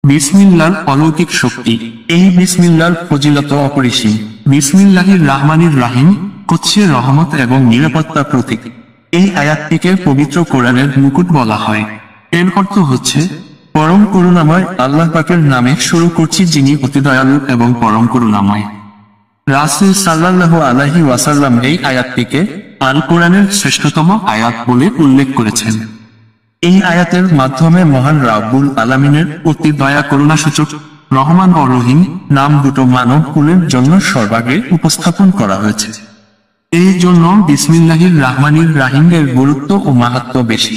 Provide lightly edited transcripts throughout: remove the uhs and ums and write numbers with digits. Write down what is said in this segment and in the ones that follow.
বিসমিল্লাহর অলৌকিক শক্তি। এই বিসমিল্লাহর ফজিলত অপরিসীম। বিসমিল্লাহির রাহমানির রাহিম হচ্ছে রহমত এবং নিরাপত্তার প্রতীক। এই আয়াতটিকে পবিত্র কোরআনের মুকুট বলা হয়। এর অর্থ হচ্ছে, পরম করুণাময় আল্লাহ পাকের নামে শুরু করছি, যিনি অতি দয়ালু এবং পরম করুণাময়। রাসূল সাল্লাল্লাহু আলাইহি ওয়াসাল্লাম এই আয়াতটিকে আল কোরআনের শ্রেষ্ঠতম আয়াত বলে উল্লেখ করেছেন। এই আয়াতের মাধ্যমে মহান রাব্বুল আলামিনের অতি দয়া করুণাসূচক রহমান ও রহিম নাম দুটো মানব কুলের জন্য সর্বাগ্রে উপস্থাপন করা হয়েছে। এই জন্য বিসমিল্লাহির রাহমানির রাহিমের গুরুত্ব ও মাহাত্ম্য বেশি।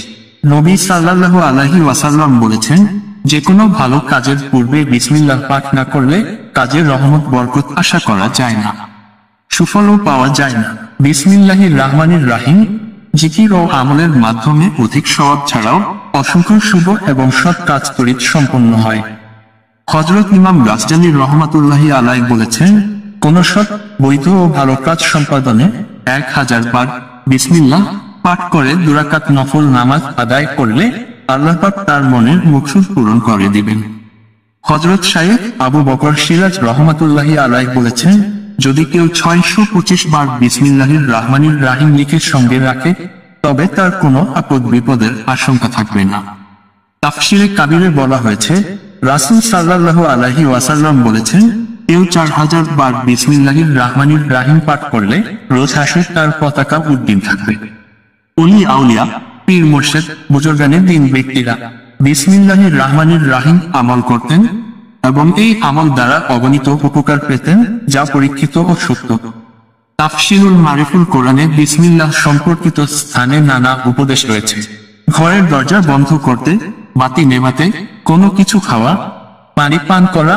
নবী সাল্লাল্লাহু আলাইহি ওয়াসাল্লাম বলেছেন, যে কোনো ভালো কাজের পূর্বে বিসমিল্লাহ পাঠ না করলে কাজের রহমত বরকত আশা করা যায় না, সুফলও পাওয়া যায় না। বিসমিল্লাহির রাহমানির রাহিম জিকির ও আমলের মাধ্যমে অধিক সওয়াব ছাড়াও অসংখ্য শুভ এবং সৎ কাজ তড়িৎ সম্পন্ন হয়। হযরত ইমাম গাজজালী রহমাতুল্লাহি আলাইহি বলেছেন, কোন সৎ, বৈধ ও ভালো কাজ সম্পাদনে 1000 বার বিসমিল্লাহ পাঠ করে 2 রাকাত নফল নামাজ আদায় করলে আল্লাহ পাক তার মনের মুকসুদ পূরণ করে দিবেন। হযরত শাইখ আবু বকর সিরাজ রহমাতুল্লাহি আলাইহি বলেছেন, যদি কেউ 625 বার বিসমিল্লাহির রাহমানির রাহিম লিখে সঙ্গে রাখে, তবে তার কোনো আপদ বিপদের আশঙ্কা থাকবে না। তাফসিরে কাবিরে বলা হয়েছে, রাসূল সাল্লাল্লাহু আলাইহি ওয়াসাল্লাম বলেছেন, কেউ 4000 বার বিসমিল্লাহির রাহমানির রাহিম পাঠ করলে রোজ হাসরে তার পতাকা উড্ডীন থাকবে। ওলি আউলিয়া, পীর মুর্শিদ, বুজুর্গানে দিন ব্যক্তিরা বিসমিল্লাহির রাহমানির রাহিম আমল করতেন এবং এই আমল দ্বারা অগণিত উপকার পেতেন, যা পরীক্ষিত ও সত্য। তাফসিরুল মারিফুল কোরআনে বিসমিল্লাহ সম্পর্কিত স্থানে নানা উপদেশ রয়েছে। ঘরের দরজা বন্ধ করতে, বাতি নেভাতে, কোনো কিছু খাওয়া, পানি পান করা,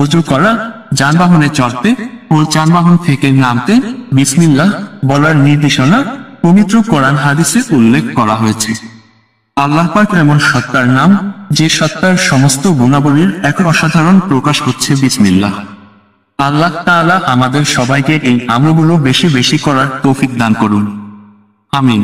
ওযু করা, যানবাহনে চড়তে ও যানবাহন থেকে নামতে বিসমিল্লাহ বলার নির্দেশনা পবিত্র কোরআন হাদিসে উল্লেখ করা হয়েছে। আল্লাহ পাক এমন সত্তার নাম, যে সত্তার সমস্ত গুণাবলীর এক অসাধারণ প্রকাশ হচ্ছে বিসমিল্লাহ। আল্লাহ তাআলা আমাদের সবাইকে এই আমলগুলো বেশি বেশি করার তৌফিক দান করুন। আমিন।